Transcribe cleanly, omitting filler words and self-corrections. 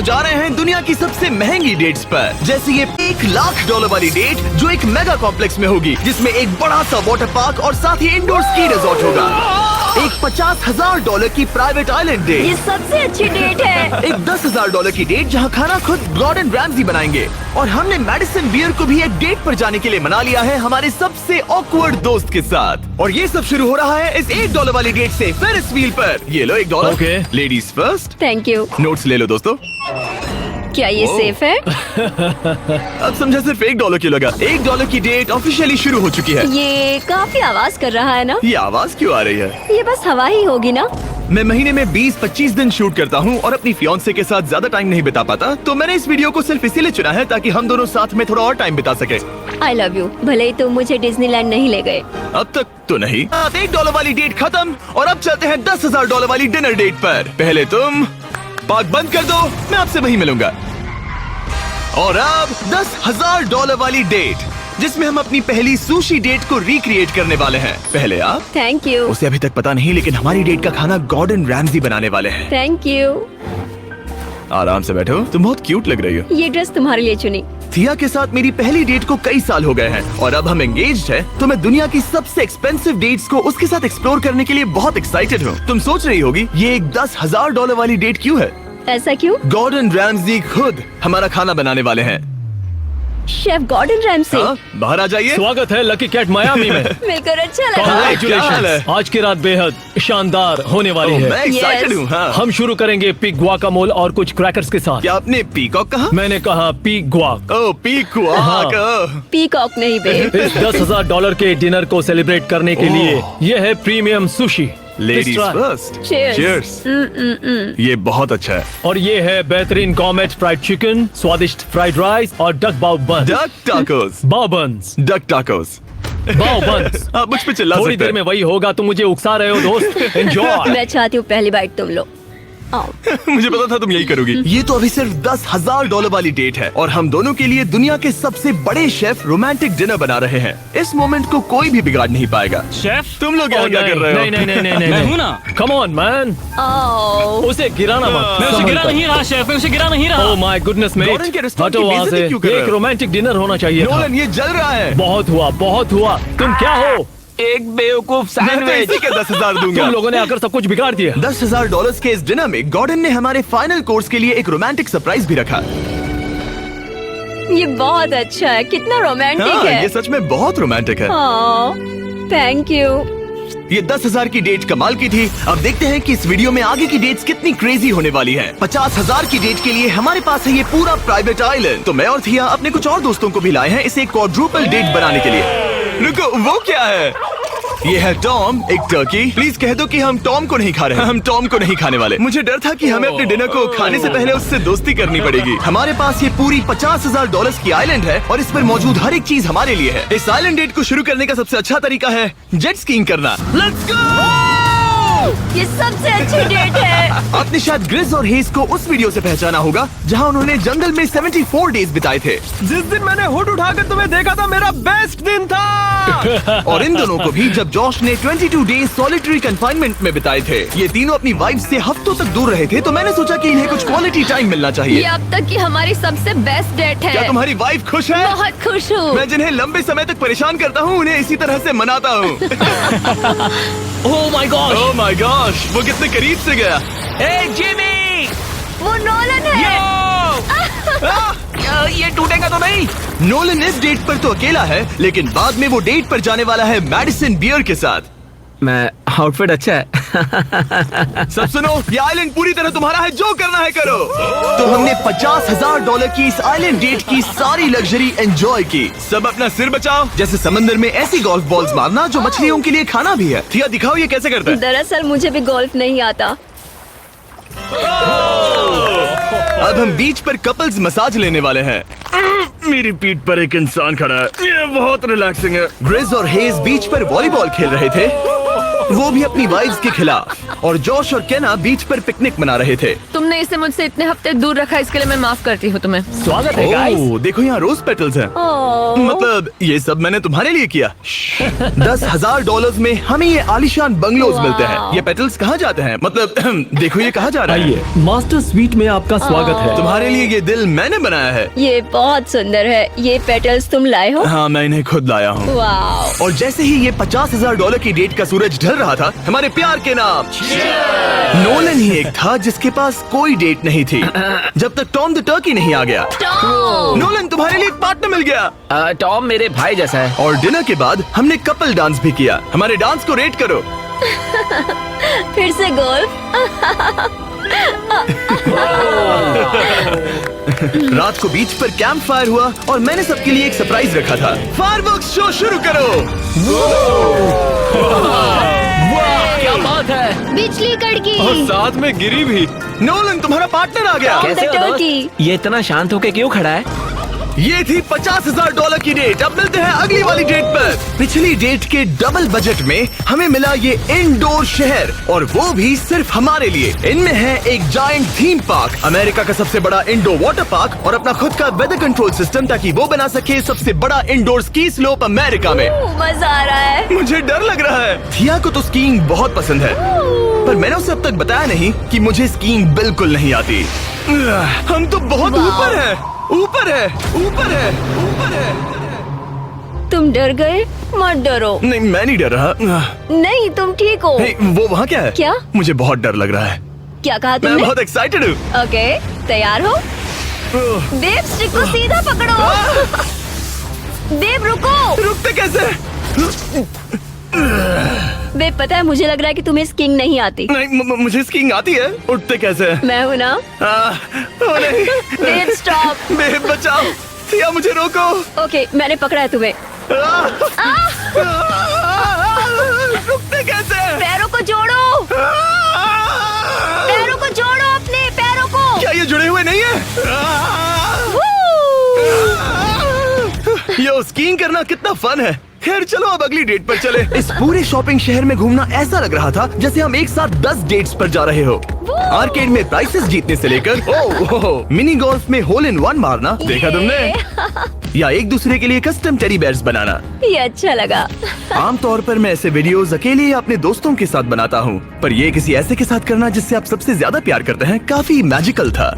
जा रहे हैं दुनिया की सबसे महंगी डेट्स पर, जैसे ये $1,00,000 वाली डेट जो एक मेगा कॉम्प्लेक्स में होगी, जिसमें एक बड़ा सा वाटर पार्क और साथ ही इंडोर स्की रिजॉर्ट होगा। एक $50,000 की प्राइवेट आइलैंड डेट, ये सबसे अच्छी डेट है। एक $10,000 की डेट जहां खाना खुद गॉर्डन रैमजी बनाएंगे। और हमने मेडिसन बियर को भी एक डेट पर जाने के लिए मना लिया है हमारे सबसे ऑकवर्ड दोस्त के साथ। और ये सब शुरू हो रहा है इस $1 वाली डेट से फेरिस व्हील पर। ये लो $1। Okay. Ladies first. Thank you. Notes ले लो दोस्तों। क्या ये सेफ है? अब समझा सिर्फ $1 क्यों लगा। $1 की डेट ऑफिशियली शुरू हो चुकी है। ये काफी आवाज कर रहा है ना? ये आवाज क्यों आ रही है? ये बस हवा ही होगी ना? मैं महीने में 20-25 दिन शूट करता हूँ और अपनी फियांसे के साथ ज्यादा टाइम नहीं बिता पाता, तो मैंने इस वीडियो को सिर्फ इसीलिए चुना है ताकि हम दोनों साथ में थोड़ा और टाइम बिता सके। I love you. भले ही तुम मुझे डिज्नीलैंड नहीं ले गए। अब तक तो नहीं। $1 वाली डेट खत्म और अब चलते हैं $10,000 वाली डिनर डेट पर। पहले तुम पार्क बंद कर दो, मैं आपसे वहीं मिलूंगा। और अब $10,000 वाली डेट, जिसमें हम अपनी पहली सुशी डेट को रिक्रिएट करने वाले हैं। पहले आप। Thank you. उसे अभी तक पता नहीं, लेकिन हमारी डेट का खाना गॉर्डन रैमजी बनाने वाले हैं। Thank you. आराम से बैठो, तुम बहुत क्यूट लग रही हो। ये ड्रेस तुम्हारे लिए चुनी। थिया के साथ मेरी पहली डेट को कई साल हो गए हैं और अब हम एंगेज्ड हैं, तो मैं दुनिया की सबसे एक्सपेंसिव डेट्स को उसके साथ एक्सप्लोर करने के लिए बहुत एक्साइटेड हूँ। तुम सोच रही होगी ये एक $10,000 वाली डेट क्यों है? ऐसा क्यों? गॉर्डन रैमजी खुद हमारा खाना बनाने वाले हैं। Chef Gordon Ramsay. हाँ, बाहर आ जाइए। स्वागत है लकी कैट मायामी में। मिलकर अच्छा लगा। क्या हाल Congratulations। है? आज की रात बेहद शानदार होने वाली है। मैं एक्साइटेड Yes। हूँ। हाँ। हम शुरू करेंगे पिग गुआकामोल और कुछ क्रैकर्स के साथ। क्या आपने पीकॉक कहा? मैंने कहा पिग गुआक। ओह पीकॉक। हाँ। पीकॉक नहीं बे। इस $10,000 के डिनर को सेलिब्रेट करने के लिए ये है premium sushi. Ladies Let's try। First. Cheers। Cheers। ये बहुत अच्छा है। और ये है बेहतरीन गॉर्मेट फ्राइड चिकन, स्वादिष्ट फ्राइड राइस और डक बाउ बन। Duck tacos. बाउ बन्स। Duck tacos. बाउ बन्स। आप मुझ पे चिल्ला थोड़ी सकते देर में हैं। वही होगा, तुम मुझे उकसा रहे हो दोस्त। एंजॉय। मैं चाहती हूँ पहली बाइट तुम लो। आओ। मुझे पता था तुम यही करोगी। ये तो अभी सिर्फ $10,000 वाली डेट है और हम दोनों के लिए दुनिया के सबसे बड़े शेफ रोमांटिक डिनर बना रहे हैं। इस मोमेंट को कोई भी बिगाड़ नहीं पाएगा। शेफ तुम लोग यहाँ क्या कर रहे हो? नहीं मैं हूँ ना। कम ऑन मैन, आओ। उसे गिराना मत। मैं उसे गिरा नहीं रहा शेफ, मैं उसे गिरा नहीं रहा। Oh my goodness mate, Gordon के रेस्टोरेंट हटो की वहाँ बेइज्जती से। क्यों कर ये रहे एक हो? रोमांटिक डिनर होना चाहिए था। नोलन ये जल रहा है। बहुत हुआ, बहुत हुआ। तुम क्या हो? एक बेवकूफ मैं तो सैंडविच। इसी के 10,000 दूंगा। तुम लोगों ने आकर सब कुछ बिगाड़ दिया। $10,000 के इस डिनर में गॉर्डन ने हमारे फाइनल कोर्स के लिए एक रोमांटिक सरप्राइज भी रखा। ये बहुत अच्छा है। कितना रोमांटिक हाँ, है। ये सच में बहुत रोमांटिक है। Thank you. ये 10,000 की डेट कमाल की थी। अब देखते हैं कि इस वीडियो में आगे की डेट्स कितनी क्रेजी होने वाली हैं। 50,000 की डेट के लिए हमारे पास है ये पूरा प्राइवेट आइलैंड। तो मैं और थिया अपने कुछ और दोस्तों को भी लाए हैं इसे क्वाड्रुपल डेट बनाने के लिए। रुको, वो क्या है? ये है टॉम, एक टर्की। प्लीज कह दो कि हम टॉम को नहीं खा रहे हैं। हम टॉम को नहीं खाने वाले। मुझे डर था कि हमें अपने डिनर को खाने से पहले उससे दोस्ती करनी पड़ेगी। हमारे पास ये पूरी $50,000 की आइलैंड है और इस पर मौजूद हर एक चीज हमारे लिए है। इस आइलैंड डेट को शुरू करने का सबसे अच्छा तरीका है जेट स्कीइंग करना। Let's go! ये सबसे अच्छी डेट है। आपने शायद ग्रिज और हेज को उस वीडियो से पहचाना होगा जहां उन्होंने जंगल में 74 डेज बिताए थे। जिस दिन मैंने हुड उठाकर तुम्हें देखा था, मेरा बेस्ट दिन था। और इन दोनों को भी जब जॉश ने 22 डेज सॉलिटरी कंफाइनमेंट में बिताए थे। ये तीनों अपनी वाइफ से हफ्तों तक दूर रहे थे, तो मैंने सोचा कि इन्हें कुछ क्वालिटी टाइम मिलना ये चाहिए। अब तक की हमारी सबसे बेस्ट डेट है। क्या तुम्हारी वाइफ खुश है? बहुत खुश हूँ। मैं जिन्हें लंबे समय तक परेशान करता हूँ उन्हें इसी तरह से मनाता हूँ। Oh my God. Oh my gosh, वो कितने करीब से गया। ए जिमी, वो नोलन है। ये टूटेगा तो नहीं। नोलन इस डेट पर तो अकेला है, लेकिन बाद में वो डेट पर जाने वाला है मेडिसन बियर के साथ। मैं आउटफिट अच्छा है। सब सुनो, ये आइलैंड पूरी तरह तुम्हारा है, जो करना है करो। तो हमने $50,000 की इस आइलैंड डेट की सारी लग्जरी एंजॉय की। सब अपना सिर बचाओ, जैसे समंदर में ऐसी गोल्फ बॉल्स मारना जो मछलियों के लिए खाना भी है। थिया दिखाओ ये कैसे करता है। दरअसल मुझे भी गोल्फ नहीं आता। अब हम बीच पर कपल्स मसाज लेने वाले हैं। मेरी पीठ पर एक इंसान खड़ा है, ये बहुत रिलैक्सिंग है। ग्रिज और हेज बीच पर वॉलीबॉल खेल रहे थे। वो भी अपनी वाइफ्स के खिलाफ। और जॉश और केना बीच पर पिकनिक मना रहे थे। तुमने इसे मुझसे इतने हफ्ते दूर रखा, इसके लिए मैं माफ करती हूँ तुम्हें। स्वागत है गाइस। ओह, देखो यहाँ रोज पेटल्स हैं। ओह, मतलब ये सब मैंने तुम्हारे लिए किया। $10,000 में हमें ये आलीशान बंगलोज मिलते हैं। ये पेटल्स कहाँ जाते हैं? मतलब देखो ये कहाँ जा रहा है। आइए, मास्टर स्वीट में आपका स्वागत है। तुम्हारे लिए ये दिल मैंने बनाया है। ये बहुत सुंदर है। ये पेटल्स तुम लाए हो? हाँ, मैं इन्हें खुद लाया हूँ। वाह। और जैसे ही ये $50,000 की डेट का सूरज ढल रहा था, हमारे प्यार के नाम नोलन ही एक था जिसके पास कोई डेट नहीं थी, जब तक टॉम द टर्की नहीं आ गया। नोलन, तुम्हारे लिए एक पार्टनर मिल गया। टॉम मेरे भाई जैसा है। और डिनर के बाद हमने कपल डांस भी किया। हमारे डांस को रेट करो। फिर से गोल्फ। रात को बीच पर कैंप फायर हुआ और मैंने सबके लिए एक सरप्राइज रखा था। फायरवर्क्स शो शुरू करो। क्या बात है। बिजली कड़की। और साथ में गिरी भी। नोलन, तुम्हारा पार्टनर आ गया। कैसे हो दोस्त? ये इतना शांत होके क्यों खड़ा है? ये थी $50,000 की डेट। अब मिलते हैं अगली वाली डेट पर। पिछली डेट के डबल बजट में हमें मिला ये इंडोर शहर, और वो भी सिर्फ हमारे लिए। इनमें है एक जायंट थीम पार्क, अमेरिका का सबसे बड़ा इंडोर वाटर पार्क, और अपना खुद का वेदर कंट्रोल सिस्टम, ताकि वो बना सके सबसे बड़ा इंडोर स्की स्लोप अमेरिका में। मजा आ रहा है। मुझे डर लग रहा है। थिया को तो स्कीइंग बहुत पसंद है, पर मैंने उसे अब तक बताया नहीं कि मुझे स्कीइंग बिल्कुल नहीं आती। हम तो बहुत वाह। ऊपर है, ऊपर है, ऊपर है, ऊपर है। तुम डर गए? मत डरो। नहीं, मैं नहीं डर रहा। नहीं, तुम ठीक हो। नहीं, वो वहाँ क्या है? क्या? मुझे बहुत डर लग रहा है। क्या कहा मैं तुमने? बहुत एक्साइटेड हूँ। ओके, तैयार हो? देव, स्टिक को सीधा पकड़ो। देव, रुको। रुकते कैसे? देव, पता है मुझे लग रहा है कि तुम्हें स्कीइंग नहीं आती। नहीं, मुझे स्कीइंग आती है। उठते कैसे? मैं हूँ ना। ओ नहीं। देव, स्टॉप। बेब, बचाओ। थिया, मुझे रोको। ओके, मैंने पकड़ा है तुम्हें। रुकते कैसे? पैरों को जोड़ो। पैरों को जोड़ो, अपने पैरों को। क्या ये जुड़े हुए नहीं है? यो, स्कीइंग करना कितना फन है। खैर चलो अब अगली डेट पर चले। इस पूरे शॉपिंग शहर में घूमना ऐसा लग रहा था जैसे हम एक साथ 10 डेट्स पर जा रहे हो। आर्केड में प्राइसेस जीतने से लेकर मिनी गोल्फ में होल इन वन मारना, देखा तुमने? या एक दूसरे के लिए कस्टम टेडी बेयर्स बनाना। ये अच्छा लगा। आमतौर पर मैं ऐसे वीडियोस अकेले या अपने दोस्तों के साथ बनाता हूँ, पर ये किसी ऐसे के साथ करना जिससे आप सबसे ज्यादा प्यार करते हैं, काफी मैजिकल था।